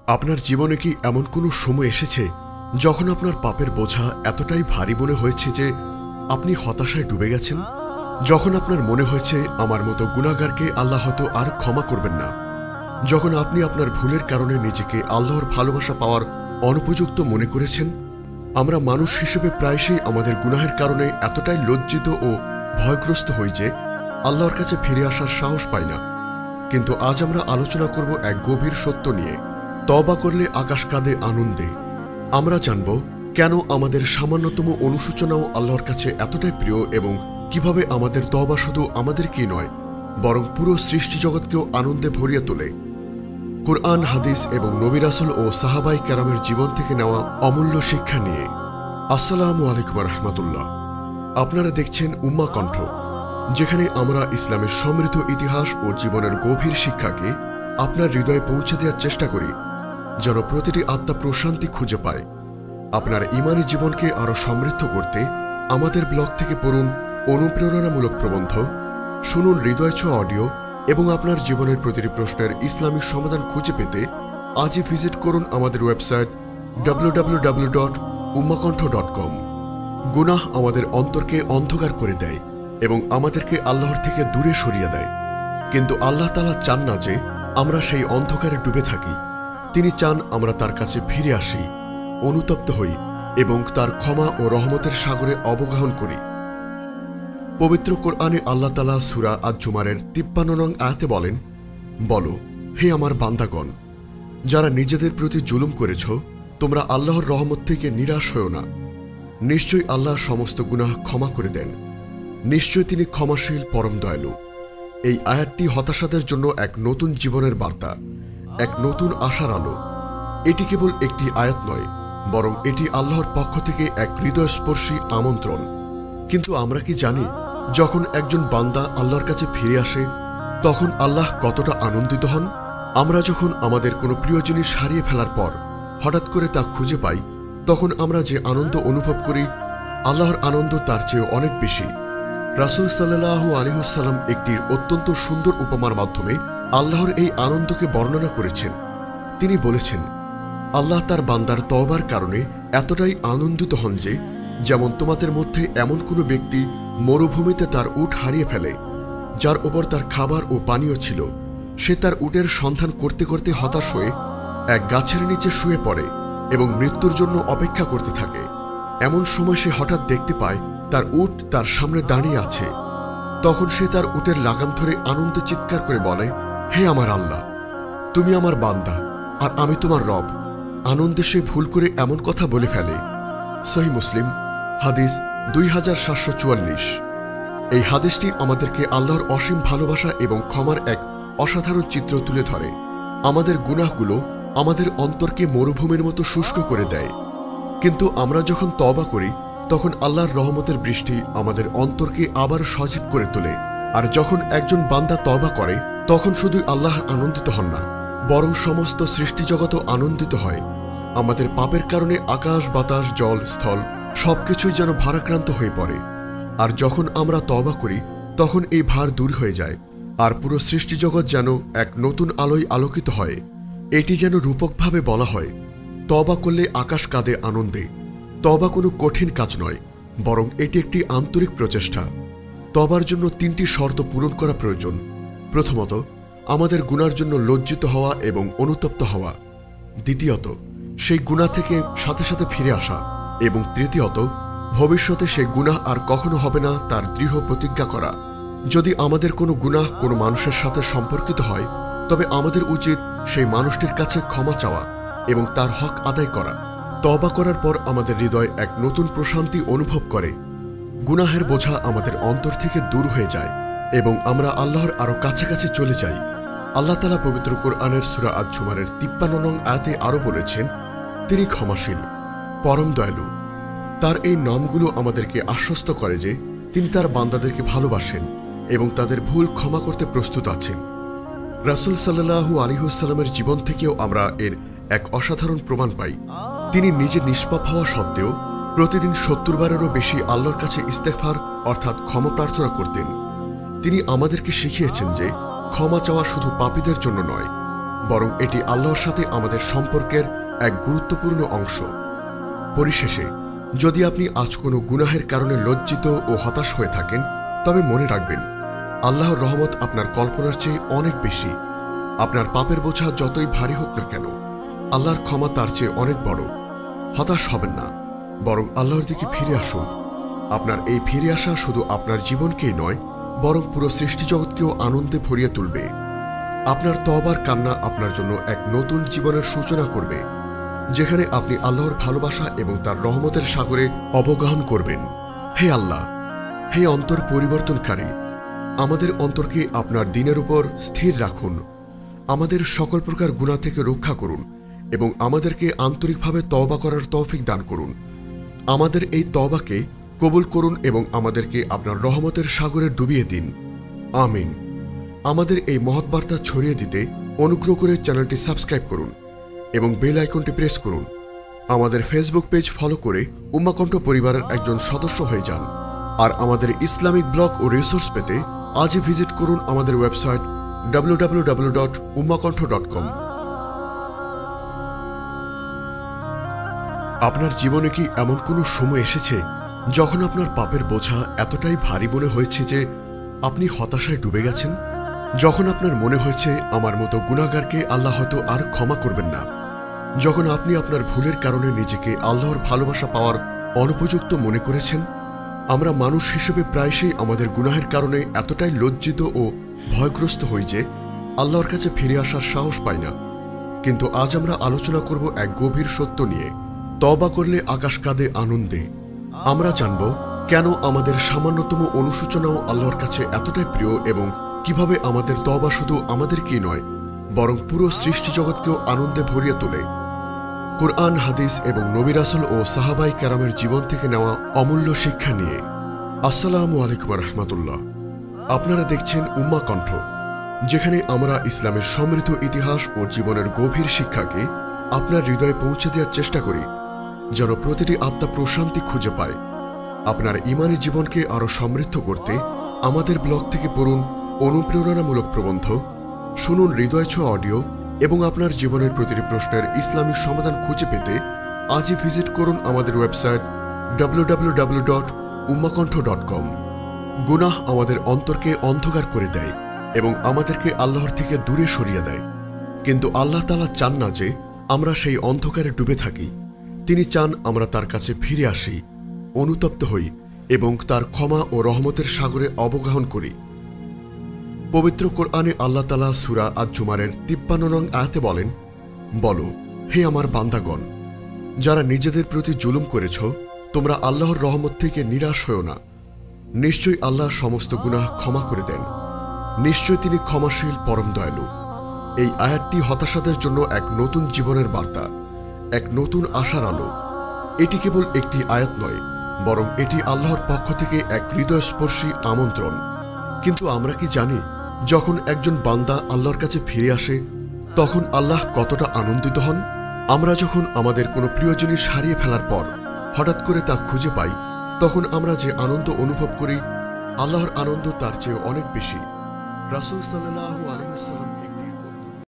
আপনার জীবনে কি এমন কোনো সময় এসেছে যখন আপনার পাপের বোঝা এতটাই ভারী মনে হয়েছে যে আপনি হতাশায় ডুবে গেছেন? যখন আপনার মনে হয়েছে আমার মতো গুনাহগারকে আল্লাহ হয়তো আর ক্ষমা করবেন না? যখন আপনি আপনার ভুলের কারণে নিজেকে আল্লাহর ভালোবাসা পাওয়ার অনুপযুক্ত মনে করেছেন? আমরা মানুষ হিসেবে প্রায়শই আমাদের গুনাহের কারণে এতটাই লজ্জিত ও ভয়গ্রস্ত হই যে আল্লাহর কাছে ফিরে আসার সাহস পাই না। কিন্তু আজ আমরা আলোচনা করব এক গভীর সত্য নিয়ে। তওবা করলে আকাশ কাঁদে আনন্দে। আমরা জানব কেন আমাদের সামান্যতম অনুশোচনাও আল্লাহর কাছে এতটাই প্রিয় এবং কিভাবে আমাদের তওবা শুধু আমাদেরকেই নয় বরং পুরো সৃষ্টি জগৎকেও আনন্দে ভরিয়ে তোলে। কুরআন, হাদিস এবং নবী রাসূল ও সাহাবাই কেরামের জীবন থেকে নেওয়া অমূল্য শিক্ষা নিয়ে। আসসালামু আলাইকুম রাহমাতুল্লাহ। আপনারা দেখছেন উম্মাহ কণ্ঠ, যেখানে আমরা ইসলামের সমৃদ্ধ ইতিহাস ও জীবনের গভীর শিক্ষাকে আপনার হৃদয়ে পৌঁছে দেওয়ার চেষ্টা করি, যেন প্রতিটি আত্মা প্রশান্তি খুঁজে পায়। আপনার ঈমানী জীবনকে আরও সমৃদ্ধ করতে আমাদের ব্লগ থেকে পড়ুন অনুপ্রেরণামূলক প্রবন্ধ, শুনুন হৃদয় ছোঁয়া অডিও এবং আপনার জীবনের প্রতিটি প্রশ্নের ইসলামিক সমাধান খুঁজে পেতে আজই ভিজিট করুন আমাদের ওয়েবসাইট www.ummahkontho.com। গুনাহ আমাদের অন্তরকে অন্ধকার করে দেয় এবং আমাদেরকে আল্লাহর থেকে দূরে সরিয়ে দেয়, কিন্তু আল্লাহ তাআলা চান না যে আমরা সেই অন্ধকারে ডুবে থাকি। তিনি চান আমরা তার কাছে ফিরে আসি, অনুতপ্ত হই এবং তার ক্ষমা ও রহমতের সাগরে অবগাহন করি। পবিত্র কোরআনে আল্লাহ তাআলা সূরা আজ-জুমারের 53 নং আয়াতে বলেন, বলো, হে আমার বান্দাগণ, যারা নিজেদের প্রতি জুলুম করেছ, তোমরা আল্লাহর রহমত থেকে নিরাশ হও না। নিশ্চয়ই আল্লাহ সমস্ত গুনাহ ক্ষমা করে দেন। নিশ্চয়ই তিনি ক্ষমাশীল, পরম দয়ালু। এই আয়াতটি হতাশাদের জন্য এক নতুন জীবনের বার্তা, এক নতুন আশার আলো। এটি কেবল একটি আয়াত নয়, বরং এটি আল্লাহর পক্ষ থেকে এক হৃদয়স্পর্শী আমন্ত্রণ। কিন্তু আমরা কি জানি, যখন একজন বান্দা আল্লাহর কাছে ফিরে আসে তখন আল্লাহ কতটা আনন্দিত হন? আমরা যখন আমাদের কোনো প্রিয় জিনিস হারিয়ে ফেলার পর হঠাৎ করে তা খুঁজে পাই, তখন আমরা যে আনন্দ অনুভব করি, আল্লাহর আনন্দ তার চেয়েও অনেক বেশি। রাসূল সাল্লাল্লাহু আলাইহি ওয়াসাল্লাম একটি অত্যন্ত সুন্দর উপমার মাধ্যমে আল্লাহর এই আনন্দকে বর্ণনা করেছেন। তিনি বলেছেন, আল্লাহ তার বান্দার তওবার কারণে এতটাই আনন্দিত হন যে, যেমন তোমাদের মধ্যে এমন কোনো ব্যক্তি মরুভূমিতে তার উট হারিয়ে ফেলে, যার ওপর তার খাবার ও পানীয় ছিল। সে তার উটের সন্ধান করতে করতে হতাশ হয়ে এক গাছের নিচে শুয়ে পড়ে এবং মৃত্যুর জন্য অপেক্ষা করতে থাকে। এমন সময় সে হঠাৎ দেখতে পায় তার উট তার সামনে দাঁড়িয়ে আছে। তখন সে তার উটের লাগাম ধরে আনন্দে চিৎকার করে বলে, হে আমার আল্লাহ, তুমি আমার বান্দা আর আমি তোমার রব। আনন্দে সে ভুল করে এমন কথা বলে ফেলে। সহিহ মুসলিম, হাদিস 2744। এই হাদিসটি আমাদেরকে আল্লাহর অসীম ভালোবাসা এবং ক্ষমার এক অসাধারণ চিত্র তুলে ধরে। আমাদের গুনাহগুলো আমাদের অন্তরকে মরুভূমির মতো শুষ্ক করে দেয়, কিন্তু আমরা যখন তওবা করি তখন আল্লাহর রহমতের বৃষ্টি আমাদের অন্তরকে আবার সজীব করে তোলে। আর যখন একজন বান্দা তওবা করে, তখন শুধু আল্লাহ আনন্দিত হন না, বরং সমস্ত সৃষ্টিজগৎও আনন্দিত হয়। আমাদের পাপের কারণে আকাশ, বাতাস, জল, স্থল সবকিছুই যেন ভারাক্রান্ত হয়ে পড়ে। আর যখন আমরা তওবা করি তখন এই ভার দূর হয়ে যায়, আর পুরো সৃষ্টিজগৎ যেন এক নতুন আলোয় আলোকিত হয়। এটি যেন রূপকভাবে বলা হয়, তওবা করলে আকাশ কাঁদে আনন্দে। তওবা কোনো কঠিন কাজ নয়, বরং এটি একটি আন্তরিক প্রচেষ্টা। তওবার জন্য 3টি শর্ত পূরণ করা প্রয়োজন। প্রথমত, আমাদের গুনার জন্য লজ্জিত হওয়া এবং অনুতপ্ত হওয়া। দ্বিতীয়ত, সেই গুনাহ থেকে সাথে সাথে ফিরে আসা। এবং তৃতীয়ত, ভবিষ্যতে সেই গুনাহ আর কখনো হবে না তার দৃঢ় প্রতিজ্ঞা করা। যদি আমাদের কোনো গুনাহ কোনো মানুষের সাথে সম্পর্কিত হয়, তবে আমাদের উচিত সেই মানুষটির কাছে ক্ষমা চাওয়া এবং তার হক আদায় করা। তওবা করার পর আমাদের হৃদয় এক নতুন প্রশান্তি অনুভব করে। গুনাহের বোঝা আমাদের অন্তর থেকে দূর হয়ে যায় এবং আমরা আল্লাহর আরও কাছাকাছি চলে যাই। আল্লাহ তাআলা পবিত্র কোরআনের সূরা আজ-জুমারের 53 নং আয়াতে আরও বলেছেন, তিনি ক্ষমাশীল, পরম দয়ালু। তার এই নামগুলো আমাদেরকে আশ্বস্ত করে যে তিনি তার বান্দাদেরকে ভালোবাসেন এবং তাদের ভুল ক্ষমা করতে প্রস্তুত আছেন। রাসূল সাল্লাল্লাহু আলাইহি ওয়াসাল্লামের জীবন থেকেও আমরা এর এক অসাধারণ প্রমাণ পাই। তিনি নিজে নিষ্পাপ হওয়া সত্ত্বেও প্রতিদিন 70 বারেরও বেশি আল্লাহর কাছে ইস্তেগফার অর্থাৎ ক্ষমা প্রার্থনা করতেন। তিনি আমাদেরকে শিখিয়েছেন যে ক্ষমা চাওয়া শুধু পাপীদের জন্য নয়, বরং এটি আল্লাহর সাথে আমাদের সম্পর্কের এক গুরুত্বপূর্ণ অংশ। পরিশেষে, যদি আপনি আজ কোনো গুনাহের কারণে লজ্জিত ও হতাশ হয়ে থাকেন, তবে মনে রাখবেন, আল্লাহর রহমত আপনার কল্পনার চেয়ে অনেক বেশি। আপনার পাপের বোঝা যতই ভারী হোক না কেন, আল্লাহর ক্ষমা তার চেয়ে অনেক বড়। হতাশ হবেন না, বরং আল্লাহর দিকে ফিরে আসুন। আপনার এই ফিরে আসা শুধু আপনার জীবনকেই নয়, বরং পুরো সৃষ্টিজগৎকেও আনন্দে ভরিয়ে তুলবে। আপনার তওবার কান্না আপনার জন্য এক নতুন জীবনের সূচনা করবে, যেখানে আপনি আল্লাহর ভালোবাসা এবং তার রহমতের সাগরে অবগাহন করবেন। হে আল্লাহ, হে অন্তর পরিবর্তনকারী, আমাদের অন্তরকে আপনার দ্বীনের উপর স্থির রাখুন। আমাদের সকল প্রকার গুনাহ থেকে রক্ষা করুন এবং আমাদেরকে আন্তরিকভাবে তওবা করার তৌফিক দান করুন। আমাদের এই তওবাকে কবুল করুন এবং আমাদেরকে আপনার রহমতের সাগরে ডুবিয়ে দিন। আমিন। আমাদের এই মহৎ বার্তা ছড়িয়ে দিতে অনুগ্রহ করে চ্যানেলটি সাবস্ক্রাইব করুন এবং বেল আইকনটি প্রেস করুন। আমাদের ফেসবুক পেজ ফলো করে উম্মাহ কণ্ঠ পরিবারের একজন সদস্য হয়ে যান। আর আমাদের ইসলামিক ব্লগ ও রিসোর্স পেতে আজই ভিজিট করুন আমাদের ওয়েবসাইট www.ummahkontho.com। আপনার জীবনে কি এমন কোনো সময় এসেছে যখন আপনার পাপের বোঝা এতটাই ভারী মনে হয়েছে যে আপনি হতাশায় ডুবে গেছেন? যখন আপনার মনে হয়েছে আমার মতো গুনাহগারকে আল্লাহ হয়তো আর ক্ষমা করবেন না? যখন আপনি আপনার ভুলের কারণে নিজেকে আল্লাহর ভালোবাসা পাওয়ার অনুপযুক্ত মনে করেছেন? আমরা মানুষ হিসেবে প্রায়শই আমাদের গুনাহের কারণে এতটাই লজ্জিত ও ভয়গ্রস্ত হই যে আল্লাহর কাছে ফিরে আসার সাহস পাই না। কিন্তু আজ আমরা আলোচনা করব এক গভীর সত্য নিয়ে। তওবা করলে আকাশ কাঁদে আনন্দে। আমরা জানব কেন আমাদের সামান্যতম অনুশোচনাও আল্লাহর কাছে এতটাই প্রিয় এবং কিভাবে আমাদের তওবা শুধু আমাদেরকেই নয়, বরং পুরো সৃষ্টিজগৎকেও আনন্দে ভরিয়ে তোলে। কুরআন, হাদিস এবং নবী রাসূল ও সাহাবায়ে কেরামের জীবন থেকে নেওয়া অমূল্য শিক্ষা নিয়ে। আসসালামু আলাইকুম রাহমাতুল্লাহ। আপনারা দেখছেন উম্মাহ কণ্ঠ, যেখানে আমরা ইসলামের সমৃদ্ধ ইতিহাস ও জীবনের গভীর শিক্ষাকে আপনার হৃদয়ে পৌঁছে দেওয়ার চেষ্টা করি, যেন প্রতিটি আত্মা প্রশান্তি খুঁজে পায়। আপনার ঈমানী জীবনকে আরও সমৃদ্ধ করতে আমাদের ব্লগ থেকে পড়ুন অনুপ্রেরণামূলক প্রবন্ধ, শুনুন হৃদয় ছোঁয়া অডিও এবং আপনার জীবনের প্রতিটি প্রশ্নের ইসলামিক সমাধান খুঁজে পেতে আজই ভিজিট করুন আমাদের ওয়েবসাইট www.ummahkontho.com। গুনাহ আমাদের অন্তরকে অন্ধকার করে দেয় এবং আমাদেরকে আল্লাহর থেকে দূরে সরিয়ে দেয়, কিন্তু আল্লাহ তাআলা চান না যে আমরা সেই অন্ধকারে ডুবে থাকি। তিনি চান আমরা তার কাছে ফিরে আসি, অনুতপ্ত হই এবং তার ক্ষমা ও রহমতের সাগরে অবগাহন করি। পবিত্র কোরআনে আল্লাহ তাআলা সূরা আজ-জুমারের 53 নং আয়াতে বলেন, বলো, হে আমার বান্দাগণ, যারা নিজেদের প্রতি জুলুম করেছ, তোমরা আল্লাহর রহমত থেকে নিরাশ হও না। নিশ্চয়ই আল্লাহ সমস্ত গুনাহ ক্ষমা করে দেন। নিশ্চয় তিনি ক্ষমাশীল, পরম দয়ালু। এই আয়াতটি হতাশাদের জন্য এক নতুন জীবনের বার্তা, এক নতুন আশার আলো। এটি কেবল একটি আয়াত নয়, বরং এটি আল্লাহর পক্ষ থেকে এক হৃদয়স্পর্শী আমন্ত্রণ। কিন্তু আমরা কি জানি, যখন একজন বান্দা আল্লাহর কাছে ফিরে আসে, তখন আল্লাহ কতটা আনন্দিত হন? আমরা যখন আমাদের কোনো প্রিয় জিনিস হারিয়ে ফেলার পর হঠাৎ করে তা খুঁজে পাই, তখন আমরা যে আনন্দ অনুভব করি, আল্লাহর আনন্দ তার চেয়ে অনেক বেশি। রাসূল সাল্লাল্লাহু আলাইহি ওয়াসাল্লাম